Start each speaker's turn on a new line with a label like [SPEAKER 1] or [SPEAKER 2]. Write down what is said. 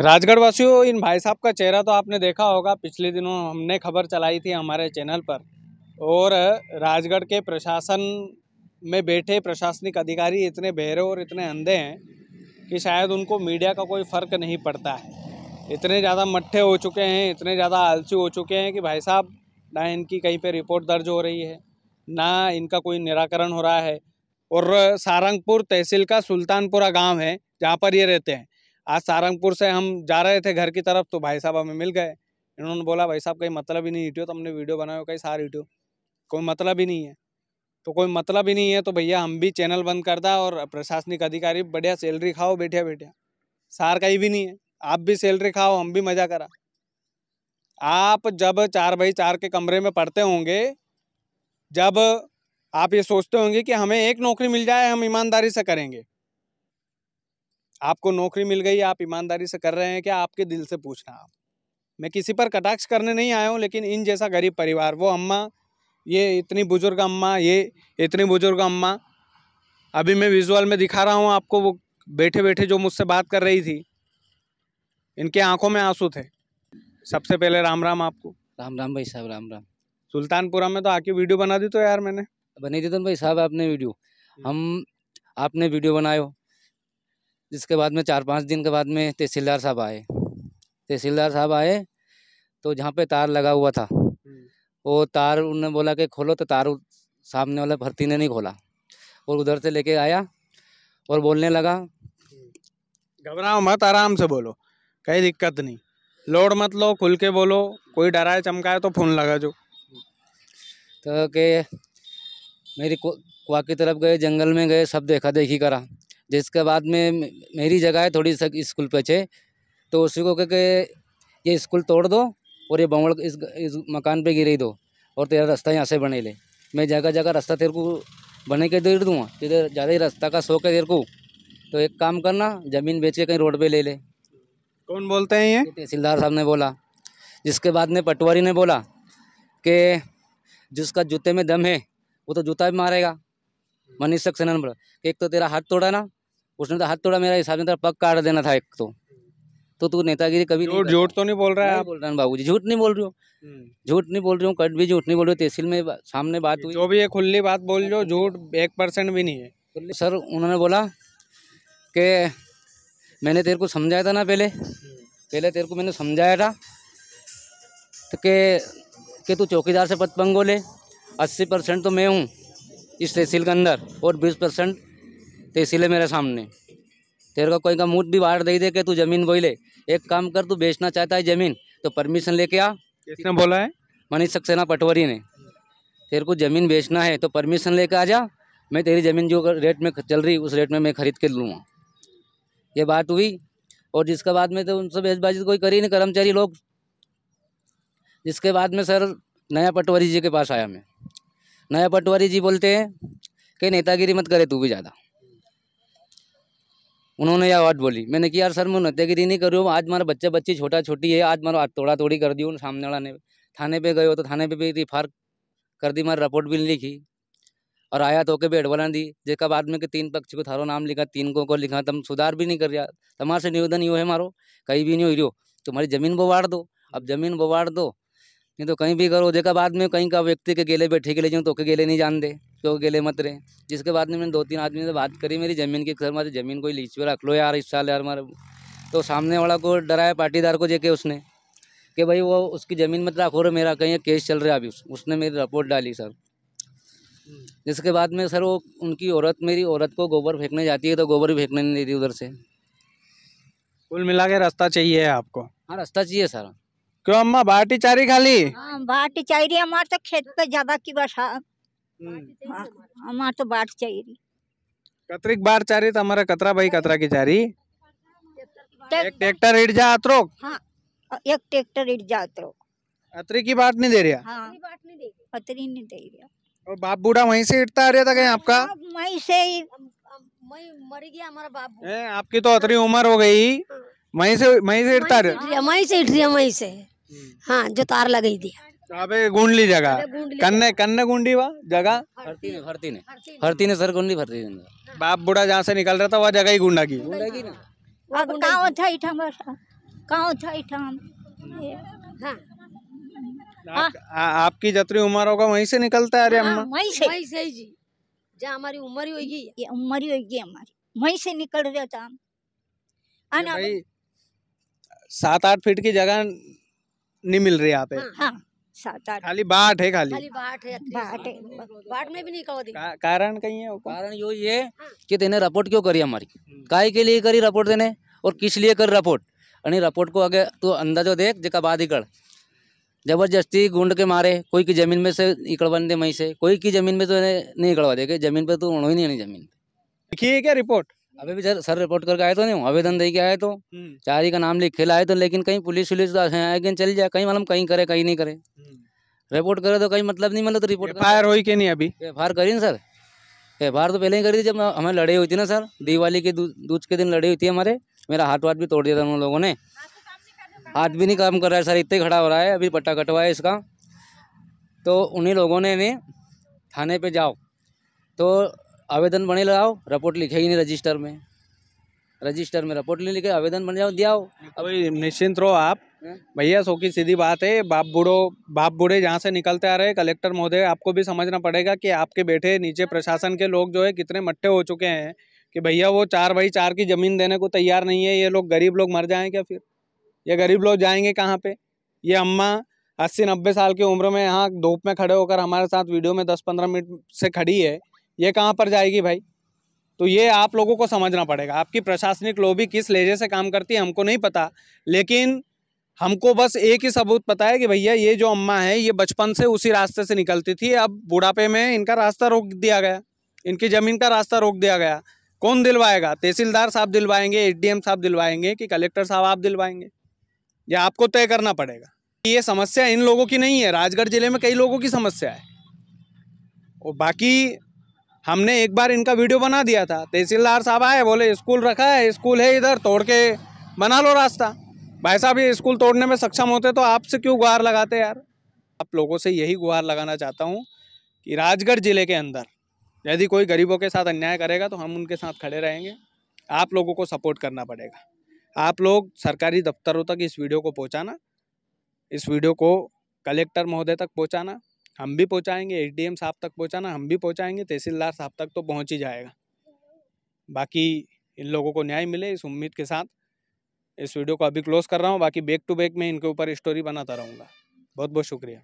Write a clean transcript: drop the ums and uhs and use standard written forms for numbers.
[SPEAKER 1] राजगढ़ वासियों, इन भाई साहब का चेहरा तो आपने देखा होगा। पिछले दिनों हमने खबर चलाई थी हमारे चैनल पर, और राजगढ़ के प्रशासन में बैठे प्रशासनिक अधिकारी इतने बहरे और इतने अंधे हैं कि शायद उनको मीडिया का कोई फ़र्क नहीं पड़ता है। इतने ज़्यादा मट्ठे हो चुके हैं, इतने ज़्यादा आलसी हो चुके हैं कि भाई साहब ना इनकी कहीं पे रिपोर्ट दर्ज हो रही है, ना इनका कोई निराकरण हो रहा है। और सारंगपुर तहसील का सुल्तानपुरा गांव है जहां पर ये रहते हैं। आज सारंगपुर से हम जा रहे थे घर की तरफ, तो भाई साहब हमें मिल गए। इन्होंने बोला भाई साहब कहीं मतलब ही नहीं हिटियो, तो हमने वीडियो बनाया कहीं सार हिटियो, कोई मतलब ही नहीं है। तो कोई मतलब ही नहीं है तो भैया हम भी चैनल बंद कर दा, और प्रशासनिक अधिकारी बढ़िया सैलरी खाओ बैठिया बैठिया, सार कहीं भी नहीं है। आप भी सैलरी खाओ, हम भी मजा करा। आप जब 4x4 के कमरे में पढ़ते होंगे, जब आप ये सोचते होंगे कि हमें एक नौकरी मिल जाए, हम ईमानदारी से करेंगे। आपको नौकरी मिल गई, आप ईमानदारी से कर रहे हैं क्या? आपके दिल से पूछना। आप, मैं किसी पर कटाक्ष करने नहीं आया हूँ, लेकिन इन जैसा गरीब परिवार, वो अम्मा, ये इतनी बुजुर्ग अम्मा, ये इतनी बुजुर्ग अम्मा, अभी मैं विजुअल में दिखा रहा हूँ आपको, वो बैठे बैठे जो मुझसे बात कर रही थी, इनके आंखों में आंसू थे। सबसे पहले राम राम आपको।
[SPEAKER 2] राम राम भाई साहब, राम राम।
[SPEAKER 1] सुल्तानपुरा में तो आके वीडियो बना दी तो यार मैंने
[SPEAKER 2] बनी थी तो भाई साहब आपने वीडियो, आपने वीडियो बनायो। जिसके बाद में 4-5 दिन के बाद में तहसीलदार साहब आए तो जहाँ पे तार लगा हुआ था, वो तार उन्होंने बोला कि खोलो, तो तार सामने वाला भर्ती ने नहीं खोला, और उधर से लेके आया और बोलने लगा।
[SPEAKER 1] घबराओ मत, आराम से बोलो, कहीं दिक्कत नहीं, लोड मत लो, खुल के बोलो। कोई डराए चमकाए तो फोन लगा जो।
[SPEAKER 2] तो के मेरी कुआ की तरफ गए, जंगल में गए, सब देखा देखी करा। जिसके बाद में मेरी जगह है थोड़ी सा स्कूल पीछे, तो उसी को कह के ये स्कूल तोड़ दो और ये बवड़ इस मकान पे गिरे दो, और तेरा रास्ता यहाँ से बने ले। मैं जगह जगह रास्ता तेरे को बने के दे दूँगा। तेरे ज़्यादा ही रास्ता का शौक है तेरे को, तो एक काम करना, ज़मीन बेच के कहीं रोड पे ले ले।
[SPEAKER 1] कौन बोलते हैं ये?
[SPEAKER 2] तहसीलदार साहब ने बोला। जिसके बाद में पटवारी ने बोला कि जिसका जूते में दम है वो तो जूता भी मारेगा। मनीष सक्सेना ने बोला, एक तो तेरा हाथ तोड़ा ना, उसने तो हाथ तोड़ा, मेरा हिसाब में तेरा पग काट देना था एक तो तू नेतागिरी कभी नहीं।
[SPEAKER 1] झूठ तो नहीं बोल रहा है आप?
[SPEAKER 2] बोल रहा है बाबूजी, झूठ नहीं बोल रही हूँ, झूठ नहीं बोल रही हूँ, कट भी झूठ नहीं बोल रही हूँ। तहसील में सामने बात हुई,
[SPEAKER 1] जो भी है खुली बात बोल जो, झूठ 1% भी नहीं है।
[SPEAKER 2] सर उन्होंने बोला कि मैंने तेरे को समझाया था ना, पहले तेरे को मैंने समझाया था तो कि तू चौकीदार से पद पंगो ले। 80% तो मैं हूँ इस तहसील के अंदर, और 20% तहसील है मेरे सामने। तेरे का कोई का मुँह भी बाहर दे के तू ज़मीन बोई ले। एक काम कर, तू बेचना चाहता है ज़मीन तो परमिशन लेके आ।
[SPEAKER 1] किसने बोला है?
[SPEAKER 2] मनीष सक्सेना पटवारी ने। तेरे को ज़मीन बेचना है तो परमिशन लेके आ जा, मैं तेरी ज़मीन जो रेट में चल रही उस रेट में मैं खरीद के लूँगा। ये बात हुई, और जिसके बाद में तो उनसे बेचबाजी कोई करी नहीं, कर्मचारी लोग। जिसके बाद में सर नया पटवारी जी के पास आया मैं। नया पटवारी जी बोलते हैं कि नेतागिरी मत करे तू भी ज़्यादा। उन्होंने यह बात बोली। मैंने कि यार सर मैं नेतागिरी नहीं कर रही हूँ, आज हमारा बच्ची छोटी है, आज मारा तोड़ा तोड़ी कर दी। सामने वाला ने थाने पे गए हो तो थाने पे भी रिफार कर दी, मारी रिपोर्ट भी नहीं लिखी, और आया तो के बेट बना दी। जिसका बाद में कि 3 पक्ष को थारो नाम लिखा, 3 को लिखा, तुम सुधार भी नहीं कर रहा। तुम्हारे से निवेदन यो है मारो, कहीं भी नहीं हो रही, तुम्हारी ज़मीन बोवाड़ दो। अब ज़मीन बोवाड़ दो, नहीं तो कहीं भी करो। जेका बाद में कहीं का व्यक्ति के गेले बैठे के ले जाऊँ तो के गेले नहीं जान दे, तो गेले मत रहे। जिसके बाद में मैंने 2-3 आदमी से बात करी मेरी ज़मीन की, सर हमारी ज़मीन कोई लीच पे रख लो यार इस साल यार हमारे। तो सामने वाला को डराया, पाटीदार को जेके उसने कि भाई वो उसकी ज़मीन मत रखो, और मेरा कहीं केस चल रहा है अभी। उसने मेरी रिपोर्ट डाली सर। जिसके बाद में सर वो उनकी औरत, मेरी औरत को गोबर फेंकने जाती है तो गोबर भी फेंकने नहीं देती उधर से।
[SPEAKER 1] कुल मिला के रास्ता चाहिए आपको?
[SPEAKER 2] हाँ रास्ता चाहिए सर।
[SPEAKER 1] क्यों अम्मा, बाटी चारी खाली?
[SPEAKER 3] हाँ बाटी चाहिए, हमारे तो खेत पे ज्यादा की बस। हमारे तो बाट चाहिए।
[SPEAKER 1] कतरीक बार चारी तो हमारा कतरा भाई कतरा की चारी। एक ट्रैक्टर इट जा अतरोक।
[SPEAKER 3] हाँ एक ट्रैक्टर इट जा अतरोक।
[SPEAKER 1] अतरी की बात नहीं दे रहा?
[SPEAKER 3] हाँ अतरी नहीं दे रहा।
[SPEAKER 1] और बाप बूढ़ा वहीं से इटता आ रहा था कहीं आपका?
[SPEAKER 3] वहीं से ही
[SPEAKER 4] मर गया हमारा बाबू।
[SPEAKER 1] आपकी तो अतरी उम्र हो गई, वहीं से इटता रहे।
[SPEAKER 4] वहीं से इट रही है, वहीं से। हाँ जो तार लगाई थी।
[SPEAKER 1] अबे गूंड ली जगह, कन्ने गुंडी वा जगह
[SPEAKER 2] भर्ती ने सर गुंडी भर्ती ने।
[SPEAKER 1] बाप बूढ़ा जहाँ से निकल रहा था वह जगह ही गुंडा की।
[SPEAKER 3] अब कहाँ था इठा बस। गाँव था इठाम
[SPEAKER 4] हाँ
[SPEAKER 1] आपकी जितनी उम्र होगा वहीं से निकलता है। अरे अम्मा,
[SPEAKER 3] वहीं से
[SPEAKER 4] वही सही जी, जहाँ हमारी उम्र ही होगी।
[SPEAKER 3] ये उम्र ही होगी हमारी, वहीं से निकल रहा था हम।
[SPEAKER 1] ये भाई 7-8 फीट की जगह नहीं मिल रही यहाँ पे।
[SPEAKER 3] हाँ 7-8
[SPEAKER 1] खाली बाट है, खाली
[SPEAKER 4] खाली बाट है,
[SPEAKER 3] बाट है।
[SPEAKER 4] बाट में भी नहीं कहो दी।
[SPEAKER 1] कारण कहीं है वो?
[SPEAKER 2] कारण यो ये कि तेने रिपोर्ट क्यों करी हमारी, काय के लिए करी रिपोर्ट देने और किस लिए कर रिपोर्ट। आणि रिपोर्ट को आगे तू अंदाजो देख जका बाद इकड़ जबरदस्ती गुंड के मारे कोई की जमीन में से इकड़वन दे मई से, कोई की जमीन में तो नहीं इकड़वा दे के, जमीन पे तो ही नहीं जमीन।
[SPEAKER 1] लिखी क्या रिपोर्ट?
[SPEAKER 2] अभी भी सर रिपोर्ट करके आए तो नहीं हूँ, आवेदन दे के आए तो चारी का नाम लिख के लाए तो, लेकिन कहीं पुलिस आगे चल जाए, कहीं मालूम कहीं करे कहीं नहीं करे। रिपोर्ट करे तो कहीं मतलब नहीं, मतलब तो रिपोर्ट
[SPEAKER 1] एफआईआर हुई कि नहीं अभी?
[SPEAKER 2] एफआईआर करी ना सर, एफआईआर तो पहले ही करी थी जब हमें लड़ाई हुई थी ना सर, दिवाली के दूज के दिन लड़ाई हुई थी हमारे। मेरा हाथ वाथ भी तोड़ दिया था उन लोगों ने, हाथ भी नहीं काम कर रहा है सर, इतना खड़ा हो रहा है। अभी पट्टा कटवा है इसका, तो उन्हीं लोगों ने थाने पे जाओ तो आवेदन बने लगाओ, रिपोर्ट लिखे ही नहीं रजिस्टर में रिपोर्ट नहीं लिखे, आवेदन बन जाओ दियाओ।
[SPEAKER 1] कोई निश्चिंत रहो आप भैया, सो की सीधी बात है। बाप बूढ़े जहाँ से निकलते आ रहे, कलेक्टर महोदय आपको भी समझना पड़ेगा कि आपके बेटे नीचे प्रशासन के लोग जो है कितने मट्टे हो चुके हैं कि भैया वो 4x4 की जमीन देने को तैयार नहीं है। ये लोग गरीब लोग मर जाएं क्या फिर? ये गरीब लोग जाएंगे कहाँ पे? ये अम्मा 80-90 साल की उम्र में यहाँ धूप में खड़े होकर हमारे साथ वीडियो में 10-15 मिनट से खड़ी है, ये कहाँ पर जाएगी भाई? तो ये आप लोगों को समझना पड़ेगा। आपकी प्रशासनिक लॉबी किस लहजे से काम करती है हमको नहीं पता, लेकिन हमको बस एक ही सबूत पता है कि भैया ये जो अम्मा है ये बचपन से उसी रास्ते से निकलती थी। अब बुढ़ापे में इनका रास्ता रोक दिया गया, इनकी ज़मीन का रास्ता रोक दिया गया। कौन दिलवाएगा? तहसीलदार साहब दिलवाएंगे, एसडीएम साहब दिलवाएंगे कि कलेक्टर साहब आप दिलवाएंगे? ये आपको तय करना पड़ेगा। ये समस्या इन लोगों की नहीं है, राजगढ़ जिले में कई लोगों की समस्या है। और बाकी हमने एक बार इनका वीडियो बना दिया था, तहसीलदार साहब आए, बोले स्कूल रखा है, स्कूल है इधर, तोड़ के बना लो रास्ता। भाई साहब ये स्कूल तोड़ने में सक्षम होते तो आपसे क्यों गुहार लगाते यार? आप लोगों से यही गुहार लगाना चाहता हूँ कि राजगढ़ जिले के अंदर यदि कोई गरीबों के साथ अन्याय करेगा तो हम उनके साथ खड़े रहेंगे। आप लोगों को सपोर्ट करना पड़ेगा। आप लोग सरकारी दफ्तरों तक इस वीडियो को पहुँचाना, इस वीडियो को कलेक्टर महोदय तक पहुँचाना, हम भी पहुँचाएंगे, एसडीएम साहब तक पहुँचाना, हम भी पहुँचाएंगे, तहसीलदार साहब तक तो पहुँच ही जाएगा। बाकी इन लोगों को न्याय मिले इस उम्मीद के साथ इस वीडियो को अभी क्लोज कर रहा हूँ। बाकी बैक टू बैक में इनके ऊपर स्टोरी बनाता रहूँगा। बहुत बहुत शुक्रिया।